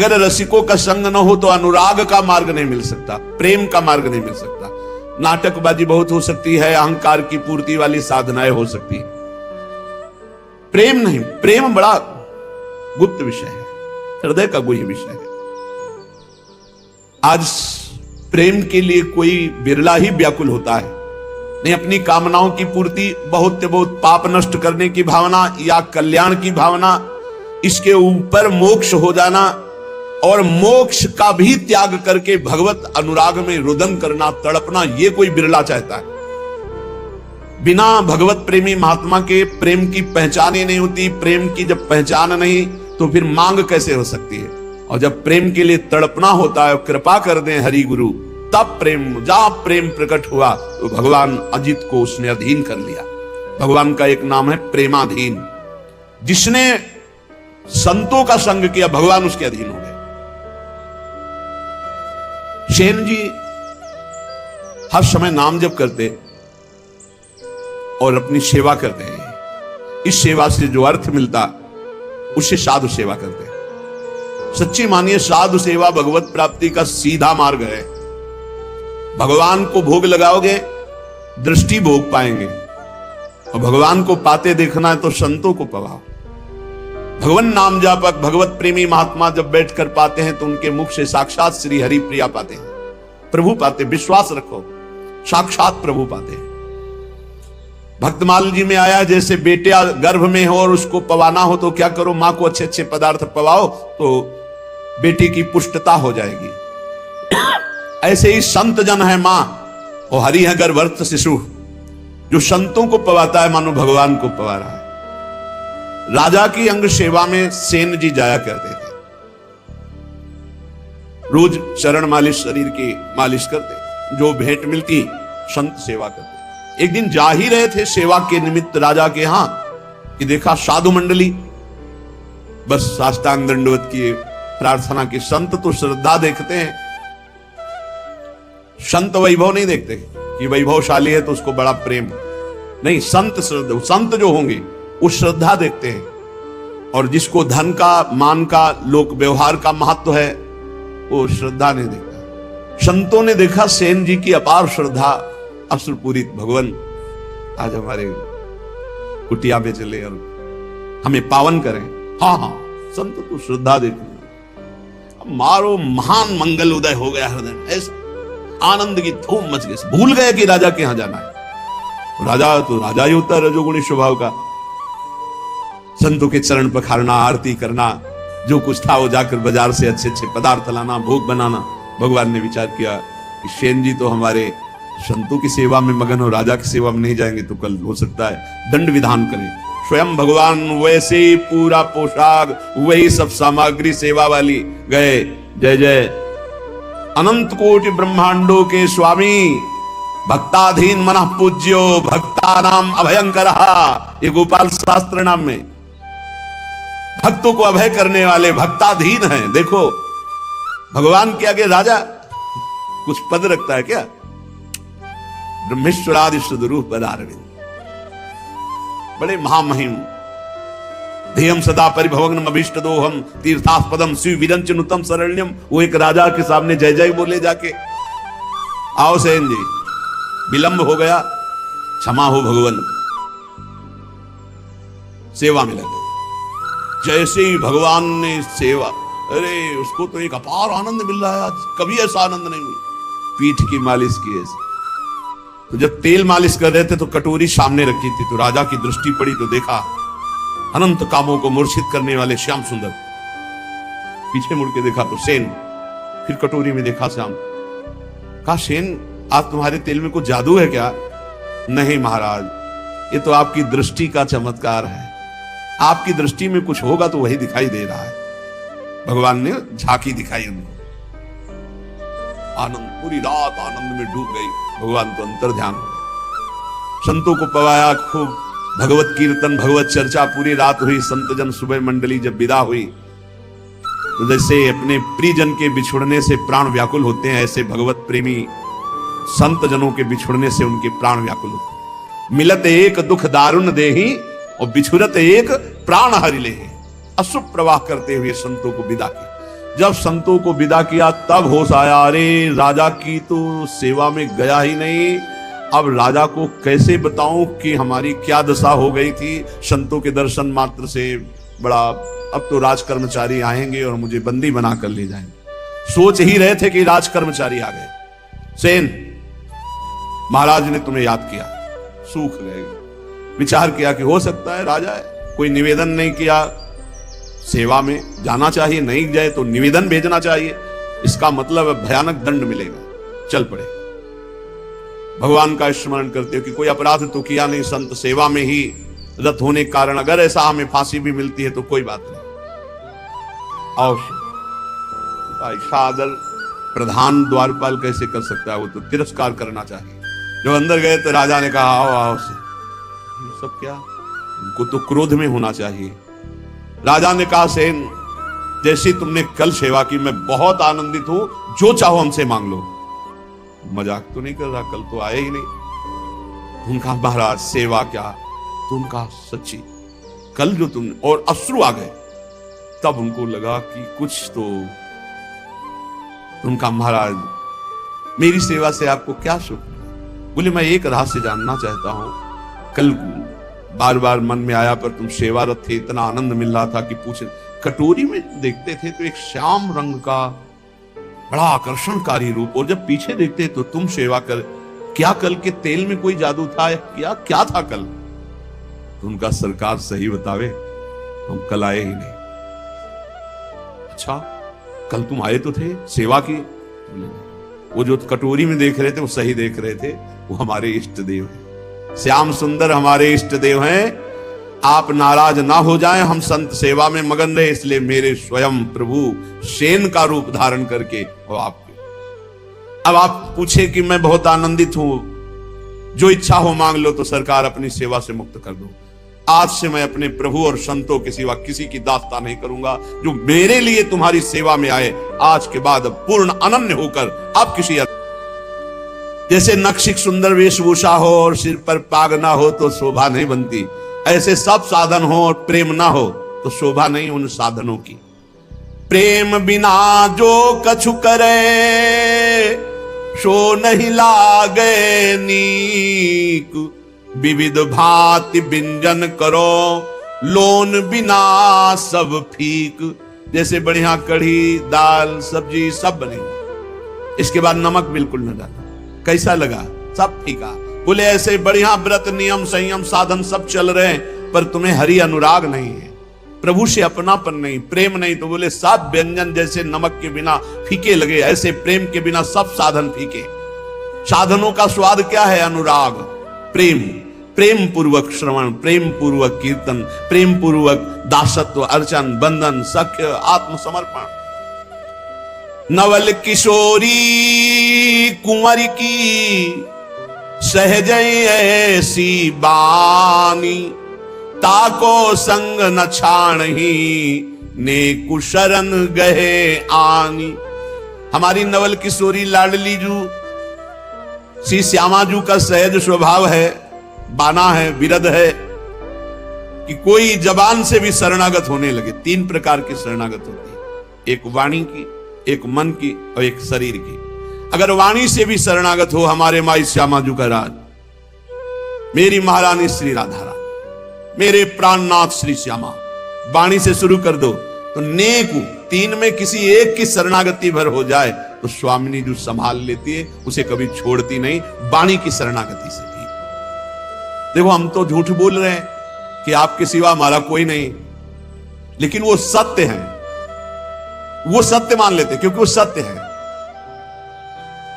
अगर रसिकों का संग न हो तो अनुराग का मार्ग नहीं मिल सकता, प्रेम का मार्ग नहीं मिल सकता। नाटकबाजी बहुत हो सकती है, अहंकार की पूर्ति वाली साधनाएं हो सकती है, प्रेम नहीं। प्रेम बड़ा गुप्त विषय है, हृदय का गुह्य विषय है। आज प्रेम के लिए कोई बिरला ही व्याकुल होता है, नहीं अपनी कामनाओं की पूर्ति, बहुत से बहुत पाप नष्ट करने की भावना या कल्याण की भावना, इसके ऊपर मोक्ष हो जाना और मोक्ष का भी त्याग करके भगवत अनुराग में रुदन करना, तड़पना, ये कोई बिरला चाहता है। बिना भगवत प्रेमी महात्मा के प्रेम की पहचान ही नहीं होती। प्रेम की जब पहचान नहीं तो फिर मांग कैसे हो सकती है। और जब प्रेम के लिए तड़पना होता है, कृपा कर दें हरि गुरु, तब प्रेम, जहां प्रेम प्रकट हुआ तो भगवान अजित को उसने अधीन कर लिया। भगवान का एक नाम है प्रेमाधीन। जिसने संतों का संग किया, भगवान उसके अधीन हो गए। सेन जी हर समय नाम जप करते और अपनी सेवा करते हैं। इस सेवा से जो अर्थ मिलता उससे साधु सेवा करते हैं। सच्ची मानिए, साधु सेवा भगवत प्राप्ति का सीधा मार्ग है। भगवान को भोग लगाओगे, दृष्टि भोग पाएंगे, और भगवान को पाते देखना है तो संतों को पवाओ। भगवान नाम जापक, भगवत प्रेमी महात्मा जब बैठकर पाते हैं तो उनके मुख से साक्षात श्री हरि प्रिया पाते हैं, प्रभु पाते। विश्वास रखो, साक्षात प्रभु पाते हैं। भक्तमाल जी में आया, जैसे बेटा गर्भ में हो और उसको पवाना हो तो क्या करो, मां को अच्छे अच्छे पदार्थ पवाओ तो बेटी की पुष्टता हो जाएगी। ऐसे ही संत जन है मां और हरि है गर्भस्थ शिशु। जो संतों को पवाता है मानो भगवान को पवा रहा है। राजा की अंग सेवा में सेन जी जाया करते थे। रोज चरण मालिश, शरीर की मालिश करते, जो भेंट मिलती संत सेवा करते। एक दिन जा ही रहे थे सेवा के निमित्त राजा के यहां कि देखा साधु मंडली बस साष्टांग दंडवत किए, प्रार्थना की। संत तो श्रद्धा देखते हैं, संत वैभव नहीं देखते कि वैभवशाली है तो उसको बड़ा प्रेम नहीं। संत श्रद्धा, संत जो होंगे वो श्रद्धा देखते हैं। और जिसको धन का, मान का, लोक व्यवहार का महत्व है वो श्रद्धा नहीं देखता। संतों ने देखा सेन जी की अपार श्रद्धा, अश्रुपूरित। भगवान आज हमारे कुटिया में चले और हमें पावन करें। हाँ हाँ, संत तो श्रद्धा देखते। मारो महान मंगल उदय हो गया हृदय में, ऐसा आनंद की धूम मच गई। भूल गए कि राजा के यहां जाना है। राजा तो राजा ही होता है, रजोगुणी स्वभाव का। संतों के चरण पखारना, आरती करना, जो कुछ था वो जाकर बाजार से अच्छे अच्छे पदार्थ लाना, भोग बनाना। भगवान ने विचार किया कि सेन जी तो हमारे संतों की सेवा में मगन हो, राजा की सेवा में नहीं जाएंगे तो कल हो सकता है दंड विधान करें। स्वयं भगवान वैसे ही पूरा पोशाक, वही सब सामग्री सेवा वाली गए। जय जय अनंत कोटि ब्रह्मांडों के स्वामी, भक्ताधीन मनः पूज्यो, भक्ता नाम अभयंकर। ये गोपाल शास्त्र नाम में भक्तों को अभय करने वाले भक्ताधीन हैं। देखो भगवान के आगे राजा कुछ पद रखता है क्या? ब्रह्मेश्वरादि सुदरूप पदारविंद, बड़े महामहिम। ध्येयम सदा परिभवग्नम अभीष्ट दोहम तीर्थास्पदम शिव विरंचनुतम शरण्यम। वो एक राजा के सामने जय जय बोले जाके। आओ सेन जी, विलंब हो गया, क्षमा हो भगवान। सेवा में लगे। जैसे ही भगवान ने सेवा, अरे उसको तो एक अपार आनंद मिल रहा है आज, कभी ऐसा आनंद नहीं मिला। पीठ की मालिश की ऐसे। तो जब तेल मालिश कर रहे थे तो कटोरी सामने रखी थी, तो राजा की दृष्टि पड़ी तो देखा अनंत कामों को मूर्छित करने वाले श्याम सुंदर। पीछे मुड़ के देखा तो सेन, फिर कटोरी में देखा श्याम। कहा सेन, आज तुम्हारे तेल में कुछ जादू है क्या? नहीं महाराज, ये तो आपकी दृष्टि का चमत्कार है। आपकी दृष्टि में कुछ होगा तो वही दिखाई दे रहा है। भगवान ने झांकी दिखाई उनको। आनंद, पूरी रात आनंद में डूब गई। भगवान तो अंतर ध्यान हो गए। संतों को पवाया खूब, भगवत कीर्तन, भगवत चर्चा पूरी रात हुई। संतजन सुबह मंडली जब विदा हुई तो जैसे अपने प्रियजन के बिछुड़ने से प्राण व्याकुल होते हैं, ऐसे भगवत प्रेमी संत जनों के बिछुड़ने से उनके प्राण व्याकुल होते। मिलत एक दुख दारुण देही और बिछुरत एक प्राण हरि लेहि। अश्रु प्रवाह करते हुए संतों को विदा किया। जब संतों को विदा किया तब होश आया, अरे राजा की तो सेवा में गया ही नहीं, अब राजा को कैसे बताऊं कि हमारी क्या दशा हो गई थी। संतों के दर्शन मात्र से बड़ा, अब तो राज कर्मचारी आएंगे और मुझे बंदी बना कर ले जाएंगे। सोच ही रहे थे कि राज कर्मचारी आ गए। सेन, महाराज ने तुम्हें याद किया, सूख गए। विचार किया कि हो सकता है राजा है, कोई निवेदन नहीं किया, सेवा में जाना चाहिए, नहीं जाए तो निवेदन भेजना चाहिए, इसका मतलब है भयानक दंड मिलेगा। चल पड़े, भगवान का स्मरण करते हो कि कोई अपराध तो किया नहीं, संत सेवा में ही रत होने के कारण अगर ऐसा हमें फांसी भी मिलती है तो कोई बात नहीं। और ऐसा आदर प्रधान द्वारपाल कैसे कर सकता है, वो तो तिरस्कार करना चाहिए। जब अंदर गए तो राजा ने कहा आओ आओ से, ये सब क्या, उनको तो क्रोध में होना चाहिए। राजा ने कहा सेन, जैसी तुमने कल सेवा की मैं बहुत आनंदित हूं, जो चाहो हमसे मांग लो। मजाक तो नहीं कर रहा, कल तो आए ही नहीं। उनका महाराज सेवा क्या, तो उनका सच्ची कल जो तुमने, और अश्रु आ गए। तब उनको लगा कि कुछ तो, उनका महाराज मेरी सेवा से आपको क्या सुख। बोले मैं एक रहस्य जानना चाहता हूं, कल बार बार मन में आया पर तुम सेवारत थे, इतना आनंद मिल रहा था कि पूछे। कटोरी में देखते थे तो एक श्याम रंग का बड़ा आकर्षणकारी रूप, और जब पीछे देखते तो तुम सेवा कर, क्या कल के तेल में कोई जादू था या क्या था कल। तो उनका सरकार सही बतावे, तुम कल आए ही नहीं। अच्छा, कल तुम आए तो थे, सेवा की। वो जो कटोरी में देख रहे थे वो सही देख रहे थे, वो हमारे इष्ट देव हैं, श्याम सुंदर हमारे इष्ट देव हैं। आप नाराज ना हो जाएं, हम संत सेवा में मगन रहे, इसलिए मेरे स्वयं प्रभु सेन का रूप धारण करके और आपके। अब आप पूछे कि मैं बहुत आनंदित हूं, जो इच्छा हो मांग लो, तो सरकार अपनी सेवा से मुक्त कर दो। आज से मैं अपने प्रभु और संतों के सिवा किसी की दास्ता नहीं करूंगा। जो मेरे लिए तुम्हारी सेवा में आए, आज के बाद पूर्ण अनन्य होकर आप किसी, जैसे नक्शिक सुंदर वेशभूषा हो और सिर पर पाग ना हो तो शोभा नहीं बनती, ऐसे सब साधन हो और प्रेम ना हो तो शोभा नहीं उन साधनों की। प्रेम बिना जो कछु करे सो नहीं लागे नीक, विविध भांति व्यंजन करो लोन बिना सब फीक। जैसे बढ़िया कढ़ी दाल सब्जी सब बने, इसके बाद नमक बिल्कुल न डालना, कैसा लगा, सब फीका। बोले ऐसे बढ़िया व्रत नियम संयम साधन सब चल रहे हैं, पर तुम्हें हरि अनुराग नहीं है, प्रभु से अपनापन नहीं, प्रेम नहीं। तो बोले सब व्यंजन जैसे नमक के बिना फीके लगे, ऐसे प्रेम के बिना सब साधन फीके। साधनों का स्वाद क्या है, अनुराग, प्रेम, प्रेम पूर्वक श्रवण, प्रेम पूर्वक कीर्तन, प्रेम पूर्वक दासत्व, अर्चन, बंधन, सख्य, आत्मसमर्पण। नवल किशोरी कुंवर की सहज ऐसी बानी, ताको संग न छाणही ने कुशरण गहे आनी। हमारी नवल किशोरी लाडली जू श्री श्यामा जू का सहज स्वभाव है, बाना है, विरध है कि कोई जबान से भी शरणागत होने लगे। 3 प्रकार की शरणागत होती है, एक वाणी की, एक मन की और एक शरीर की। अगर वाणी से भी शरणागत हो, हमारे माई श्यामा जू का राज, मेरी महारानी श्री राधा रानी, मेरे प्राणनाथ श्री श्यामा, वाणी से शुरू कर दो तो नेक 3 में किसी एक की शरणागति भर हो जाए तो स्वामिनी जो संभाल लेती है, उसे कभी छोड़ती नहीं, वाणी की शरणागति से भी। देखो हम तो झूठ बोल रहे हैं कि आपके सिवा हमारा कोई नहीं, लेकिन वो सत्य है, वो सत्य मान लेते क्योंकि वो सत्य है।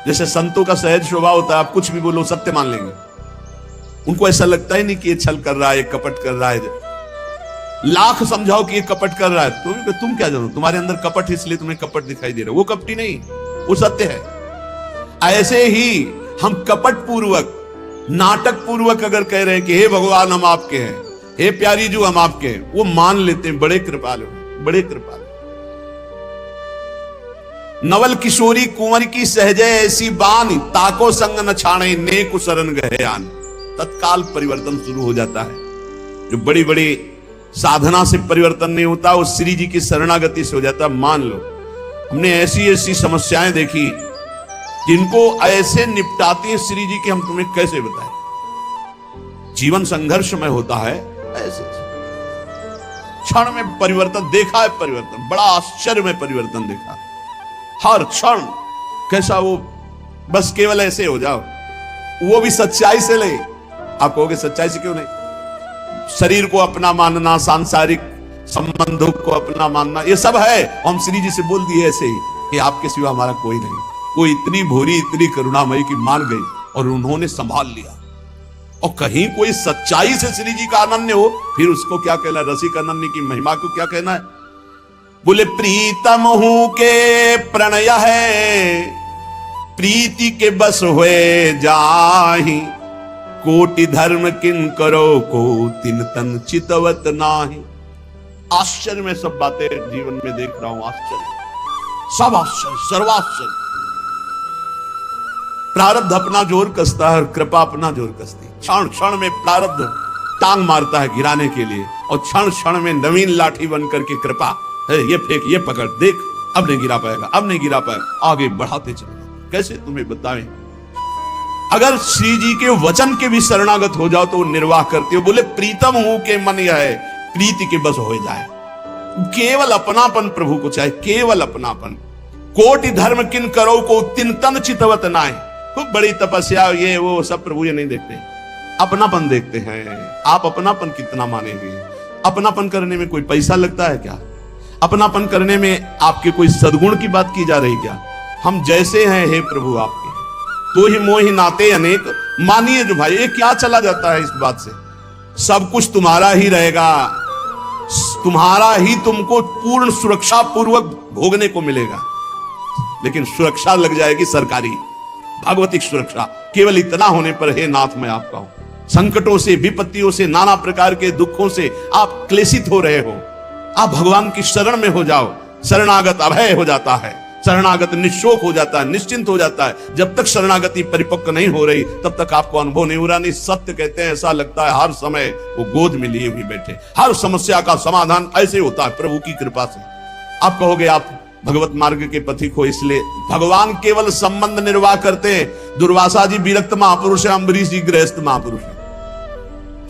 जैसे संतों का सहज स्वभाव होता है, आप कुछ भी बोलो सत्य मान लेंगे, उनको ऐसा लगता ही नहीं कि ये छल कर रहा है, कपट कर रहा है। लाख समझाओ कि ये कपट कर रहा है, तो तुम क्या जानो, तुम्हारे अंदर कपट इसलिए तुम्हें कपट दिखाई दे रहा है, वो कपटी नहीं, वो सत्य है। ऐसे ही हम कपट पूर्वक, नाटक पूर्वक अगर कह रहे हैं कि हे भगवान हम आपके हैं, हे प्यारी जू हम आपके हैं, वो मान लेते हैं, बड़े कृपालु, बड़े कृपालु। नवल किशोरी कुंवर की सहजे ऐसी बानी, ताको संग न छाणे ने कुशरण गहे आन। तत्काल परिवर्तन शुरू हो जाता है। जो बड़ी बड़ी साधना से परिवर्तन नहीं होता, वो श्री जी की शरणागति से हो जाता। मान लो हमने ऐसी ऐसी समस्याएं देखी जिनको ऐसे निपटाती है श्री जी की, हम तुम्हें कैसे बताएं। जीवन संघर्ष में होता है, ऐसे क्षण में परिवर्तन देखा है, परिवर्तन बड़ा आश्चर्य में परिवर्तन देखा। हर क्षण कैसा वो बस केवल ऐसे हो जाओ, वो भी सच्चाई से ले। आप कहोगे सच्चाई से क्यों नहीं? शरीर को अपना मानना, सांसारिक संबंधों को अपना मानना, ये सब है। हम श्री जी से बोल दिए ऐसे ही कि आपके सिवा हमारा कोई नहीं। वो इतनी भोरी, इतनी करुणामयी की मान गई और उन्होंने संभाल लिया। और कहीं कोई सच्चाई से श्री जी का अनन्य हो, फिर उसको क्या कहना? रसिक अनन्य की महिमा को क्या कहना है? बोले प्रीतम हूं के प्रणय है, प्रीति के बस हुए जाहि, कोटि धर्म किन करो को तिन तन चितवत नाही। आश्चर्य में सब बातें जीवन में देख रहा हूं, आश्चर्य, सब आश्चर्य, सर्वाश्चर्य। प्रारब्ध अपना जोर कसता है और कृपा अपना जोर कसती। क्षण क्षण में प्रारब्ध टांग मारता है गिराने के लिए, और क्षण क्षण में नवीन लाठी बन करके कृपा है, ये फेंक, ये पकड़, देख अब नहीं गिरा पाएगा, अब नहीं गिरा पाएगा, आगे बढ़ाते चले। कैसे तुम्हें बताएं? अगर श्री जी के वचन के भी शरणागत हो जाओ तो निर्वाह करते हो। बोले प्रीतम हूं के मन यह है, प्रीति के बस हो जाए। केवल अपनापन प्रभु को चाहे, केवल अपनापन। कोटि धर्म किन करो को तिन तन चितवत नाय। खूब बड़ी तपस्या ये वो सब प्रभु ये नहीं देखते, अपनापन देखते हैं। आप अपनापन कितना मानेंगे? अपनापन करने में कोई पैसा लगता है क्या? अपनापन करने में आपके कोई सद्गुण की बात की जा रही क्या? हम जैसे हैं हे प्रभु आपके, तो ही मोहि नाते अनेक। मानिए जो भाई, ये क्या चला जाता है इस बात से? सब कुछ तुम्हारा ही रहेगा, तुम्हारा ही तुमको पूर्ण सुरक्षा पूर्वक भोगने को मिलेगा। लेकिन सुरक्षा लग जाएगी सरकारी, भागवतिक सुरक्षा। केवल इतना होने पर हे नाथ मैं आपका हूं। संकटों से, विपत्तियों से, नाना प्रकार के दुखों से आप क्लेशित हो रहे हो, आप भगवान की शरण में हो जाओ। शरणागत अभय हो जाता है, शरणागत निशोक हो जाता है, निश्चिंत हो जाता है। जब तक शरणागति परिपक्व नहीं हो रही तब तक आपको अनुभव नहीं हो रहा। नहीं, सत्य कहते हैं, ऐसा लगता है हर समय वो गोद में लिए हुए बैठे। हर समस्या का समाधान ऐसे होता है प्रभु की कृपा से। आप कहोगे आप भगवत मार्ग के पथिक हो, इसलिए भगवान केवल संबंध निर्वाह करते हैं। दुर्वासा जी विरक्त महापुरुष है, अम्बरीश जी गृहस्थ महापुरुष है।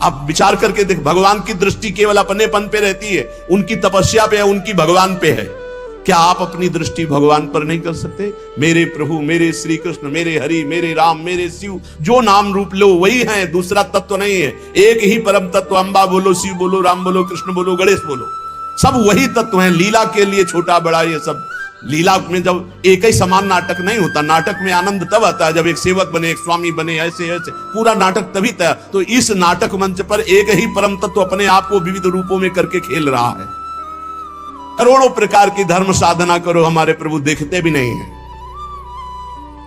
आप विचार करके देख, भगवान की दृष्टि केवल अपनेपन पे रहती है, उनकी तपस्या पे है, उनकी भगवान पे है। क्या आप अपनी दृष्टि भगवान पर नहीं कर सकते? मेरे प्रभु, मेरे श्री कृष्ण, मेरे हरि, मेरे राम, मेरे शिव, जो नाम रूप लो वही है, दूसरा तत्व नहीं है। एक ही परम तत्व, अम्बा बोलो, शिव बोलो, राम बोलो, कृष्ण बोलो, गणेश बोलो, सब वही तत्व हैं। लीला के लिए छोटा बड़ा ये सब, लीला में जब एक ही समान नाटक नहीं होता। नाटक में आनंद तब आता है जब एक सेवक बने, एक स्वामी बने, ऐसे ऐसे पूरा नाटक तभी तय। तो इस नाटक मंच पर एक ही परम तत्व अपने आप को विविध रूपों में करके खेल रहा है। करोड़ों प्रकार की धर्म साधना करो, हमारे प्रभु देखते भी नहीं है।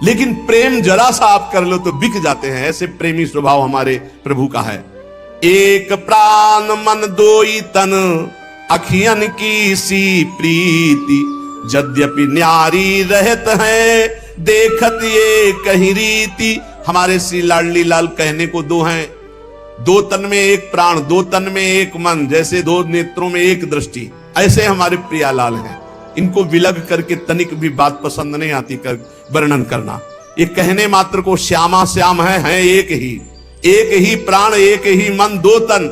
लेकिन प्रेम जरा सा आप कर लो तो बिक जाते हैं। ऐसे प्रेमी स्वभाव हमारे प्रभु का है। एक प्राण मन दोई तन, अखियन की सी प्रीति, यद्यपि न्यारी रहत है, देखत ये कहीं रीति। हमारे श्री लाडली लाल कहने को दो हैं, दो तन में एक प्राण, दो तन में एक मन, जैसे दो नेत्रों में एक दृष्टि, ऐसे हमारे प्रियालाल हैं। इनको विलग करके तनिक भी बात पसंद नहीं आती कर वर्णन करना। ये कहने मात्र को श्यामा श्याम है एक ही प्राण, एक ही मन, दो तन,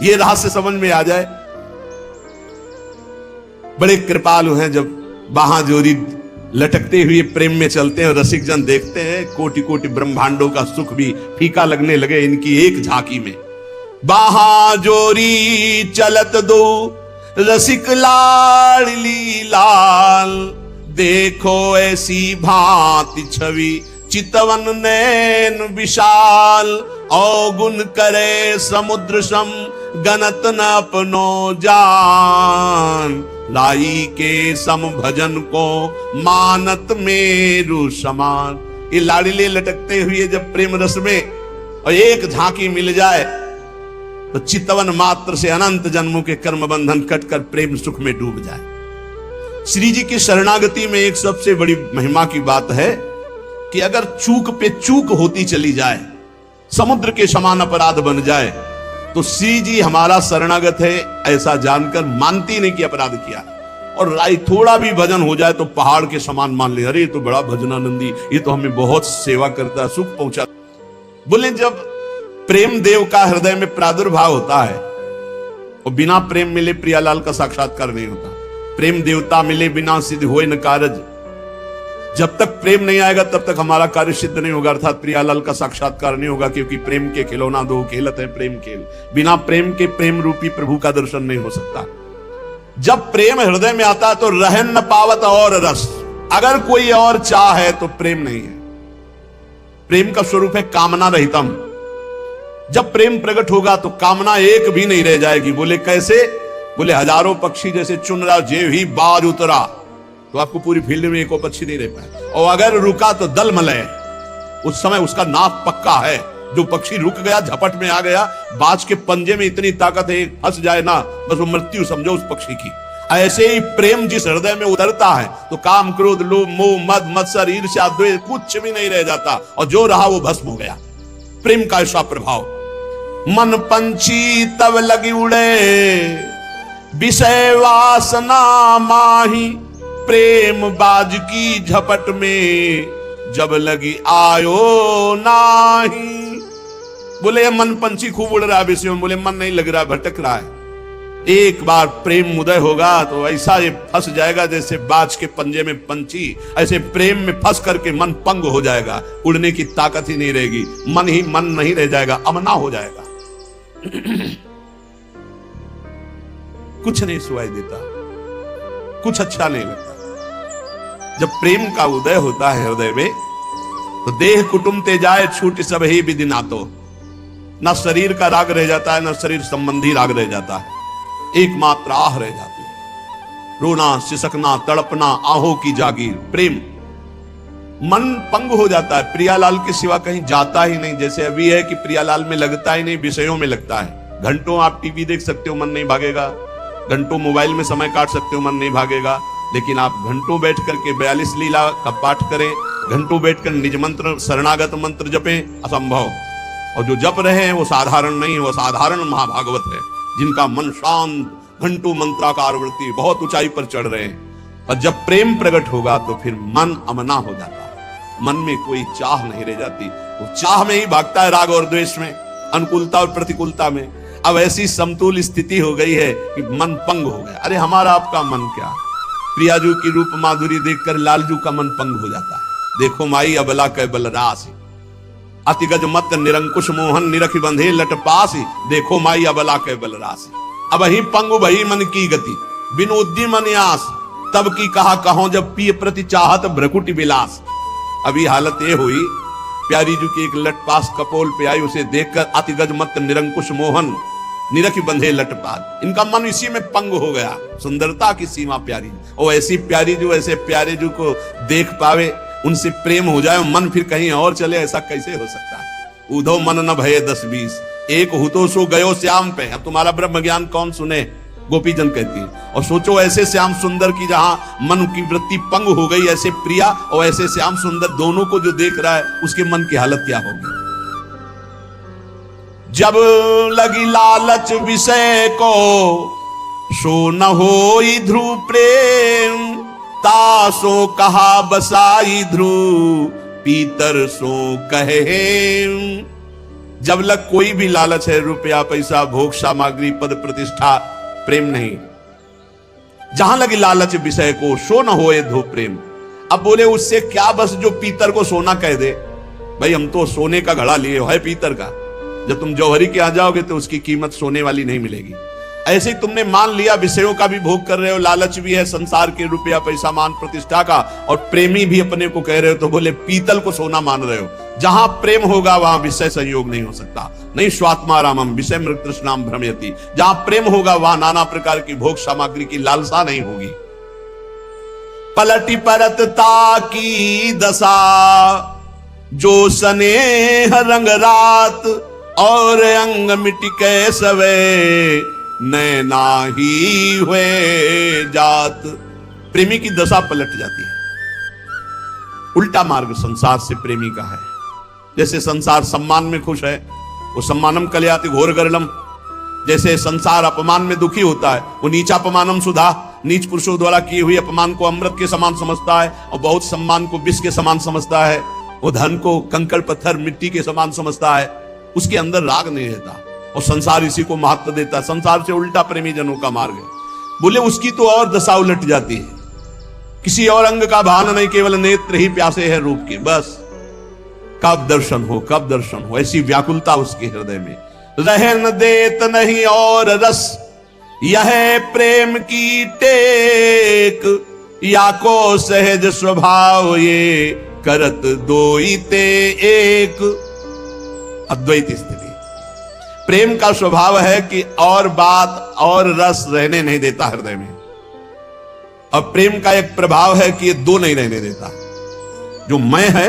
ये रहस्य समझ में आ जाए। बड़े कृपालु हैं, जब बाहां जोरी लटकते हुए प्रेम में चलते हैं, रसिक जन देखते हैं, कोटि कोटि ब्रह्मांडों का सुख भी फीका लगने लगे इनकी एक झांकी में। बाहां जोरी चलत दो, रसिक लाडली लाल, देखो ऐसी भांति छवि, चितवन नैन विशाल, अवगुण करे समुद्र सम, गणत न अपनो जान, लाई के सम भजन को मानत मेरु समान। ये लाडले लटकते हुए जब प्रेम रस में और एक झांकी मिल जाए तो चितवन मात्र से अनंत जन्मों के कर्म बंधन कटकर प्रेम सुख में डूब जाए। श्री जी की शरणागति में एक सबसे बड़ी महिमा की बात है कि अगर चूक पे चूक होती चली जाए, समुद्र के समान अपराध बन जाए, तो श्री जी हमारा शरणागत है ऐसा जानकर मानती नहीं कि अपराध किया, और थोड़ा भी भजन हो जाए तो पहाड़ के समान मान ले, अरे ये तो बड़ा भजनानंदी, ये तो हमें बहुत सेवा करता है, सुख पहुंचा। बोले जब प्रेम देव का हृदय में प्रादुर्भाव होता है और बिना प्रेम मिले प्रियालाल का साक्षात्कार नहीं होता। प्रेम देवता मिले बिना सिद्ध होए न कारज। जब तक प्रेम नहीं आएगा तब तक हमारा कार्य सिद्ध नहीं होगा, अर्थात प्रियालाल का साक्षात्कार नहीं होगा, क्योंकि प्रेम के खिलौना दो खेलत है प्रेम खेल। बिना प्रेम के प्रेम रूपी प्रभु का दर्शन नहीं हो सकता। जब प्रेम हृदय में आता तो रहन न पावत और रस। अगर कोई और चाह है तो प्रेम नहीं है। प्रेम का स्वरूप है कामना रहितम। जब प्रेम प्रकट होगा तो कामना एक भी नहीं रह जाएगी। बोले कैसे? बोले हजारों पक्षी जैसे चुन रहा, जे ही बाज उतरा तो आपको पूरी फील्ड में एक पक्षी नहीं रह पाए, और अगर रुका तो दल मलय। उस समय उसका नाक पक्का है। जो पक्षी रुक गया, झपट में आ गया, बाज के पंजे में इतनी ताकत है, फंस जाए ना बस वो मृत्यु समझो उस पक्षी की। ऐसे ही प्रेम जिस हृदय में उतरता है तो काम क्रोध लोभ मोह मद मत्सर ईर्ष्या द्वेष कुछ भी नहीं रह जाता, और जो रहा वो भस्म हो गया। प्रेम का ऐसा प्रभाव। मन पंछी तब लगी उड़े, विषय वासना माही, प्रेम बाज की झपट में जब लगी आयो नाही। बोले मन पंछी खूब उड़ रहा है विषयों में, बोले मन नहीं लग रहा, भटक रहा है। एक बार प्रेम उदय होगा तो ऐसा ये फंस जाएगा जैसे बाज के पंजे में पंछी, ऐसे प्रेम में फंस करके मन पंग हो जाएगा, उड़ने की ताकत ही नहीं रहेगी, मन ही मन नहीं रह जाएगा, अमना हो जाएगा। कुछ नहीं सुनाई देता, कुछ अच्छा नहीं लगता। जब प्रेम का उदय होता है हृदय में तो देह कुटुंब ते जाए छूट सब ही विधि नातो। ना शरीर का राग रह जाता है, ना शरीर संबंधी राग रह जाता है, एकमात्र आह रह जाती है। रोना सिसकना तड़पना आहों की जागीर। प्रेम मन पंग हो जाता है, प्रियालाल के सिवा कहीं जाता ही नहीं। जैसे अभी है कि प्रियालाल में लगता ही नहीं, विषयों में लगता है। घंटों आप टीवी देख सकते हो, मन नहीं भागेगा। घंटों मोबाइल में समय काट सकते हो, मन नहीं भागेगा। लेकिन आप घंटों बैठ करके 42 लीला का पाठ करें, घंटों बैठकर निज मंत्र शरणागत मंत्र जपें, असंभव। और जो जप रहे हैं वो साधारण नहीं, वो साधारण महाभागवत है, जिनका मन शांत घंटों मंत्राकार वृत्ति बहुत ऊंचाई पर चढ़ रहे हैं। और जब प्रेम प्रकट होगा तो फिर मन अमना हो जाता है, मन में कोई चाह नहीं रह जाती। वो चाह में ही भागता है, राग और द्वेष में, अनुकूलता और प्रतिकूलता में। अब ऐसी समतुल स्थिति हो गई है कि मन पंग हो गया। अरे हमारा आपका मन क्या, प्रियाजू की रूप माधुरी देखकर लालजू का मन पंग हो जाता है। देखो माई अबला कै बलरासी, अतिगज मत निरंकुश मोहन निरख बंधे लट पासी। देखो माई अबला कै बलरासी। अब ही पंग भई मन की गति, बिन उद्यम अन्यास, तब की कहा कहो जब पिय प्रति चाहत भ्रकुटि विलास। अभी हालत ये हुई, प्यारी जी की एक लटपास कपोल पे आई, उसे देखकर अतिगज मत निरंकुश मोहन निरख बंधे लटपात। इनका मन इसी में पंग हो गया। सुंदरता की सीमा प्यारी, और ऐसी प्यारी जो ऐसे प्यारे जो को देख पावे, उनसे प्रेम हो जाए, मन फिर कहीं और चले, ऐसा कैसे हो सकता है। उधो मन न भये 10-20, एक हुतो सो गयो श्याम पे। अब तुम्हारा ब्रह्म ज्ञान कौन सुने, गोपीजन कहती है। और सोचो ऐसे श्याम सुंदर की जहां मन की वृत्ति पंग हो गई, ऐसे प्रिया और ऐसे श्याम सुंदर दोनों को जो देख रहा है, उसके मन की हालत क्या होगी। जब लगी लालच विषय को, सो न होई ध्रुव प्रेम, तासो कहा बसाई ध्रुव, पीतर सो कहे। जब लग कोई भी लालच है, रुपया पैसा भोग सामग्री पद प्रतिष्ठा, प्रेम नहीं। जहां लगी लालच विषय को, सो न होए ध्रुव प्रेम। अब बोले उससे क्या, बस जो पीतर को सोना कह दे। भाई हम तो सोने का घड़ा लिए है पीतर का, जब तुम जौहरी के आ जाओगे तो उसकी कीमत सोने वाली नहीं मिलेगी। ऐसे ही तुमने मान लिया विषयों का भी भोग कर रहे हो, लालच भी है संसार के, रुपया पैसा मान प्रतिष्ठा का, और प्रेमी भी अपने को कह रहे हो, तो बोले पीतल को सोना मान रहे हो। जहां प्रेम होगा वहां विषय संयोग नहीं हो सकता। नहीं स्वात्मा रामम विषय मृग तृष्णाम भ्रमयति। जहां प्रेम होगा वहां नाना प्रकार की भोग सामग्री की लालसा नहीं होगी। पलटी परतता की दशा, जो स्नेह रंग रात, और अंग मिट के सवे, नैना ही हुए जात। प्रेमी की दशा पलट जाती है। उल्टा मार्ग संसार से प्रेमी का है। जैसे संसार सम्मान में खुश है, वो सम्मानम कल्याति घोर गरलम। जैसे संसार अपमान में दुखी होता है, वो नीचा अपमानम सुधा। नीच पुरुषों द्वारा की हुई अपमान को अमृत के समान समझता है और बहुत सम्मान को विष के समान समझता है, वो धन को कंकड़ पत्थर मिट्टी के समान समझता है, उसके अंदर राग नहीं रहता और संसार इसी को महत्व देता। संसार से उल्टा प्रेमी जनों का मार्ग है। बोले उसकी तो और दशा उलट जाती है, किसी और अंग का भान नहीं, केवल नेत्र ही प्यासे है रूप के, बस कब दर्शन हो, कब दर्शन हो, ऐसी व्याकुलता उसके हृदय में। रहन देत नहीं और रस यह प्रेम की टेक, या को सहज स्वभाव ये करत दोई ते एक। अद्वैत स्थिति, प्रेम का स्वभाव है कि और बात और रस रहने नहीं देता हृदय में, और प्रेम का एक प्रभाव है कि ये दो नहीं रहने देता। जो मैं है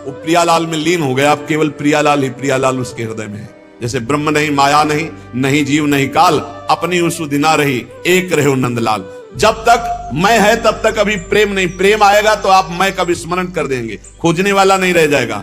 वो प्रियालाल में लीन हो गया, अब केवल प्रियालाल ही प्रियालाल उसके हृदय में है। जैसे ब्रह्म नहीं, माया नहीं, नहीं जीव नहीं काल, अपनी सुधि ना रही, एक रहे नंदलाल। जब तक मैं है तब तक अभी प्रेम नहीं, प्रेम आएगा तो आप मैं का विस्मरण कर देंगे, खोजने वाला नहीं रह जाएगा।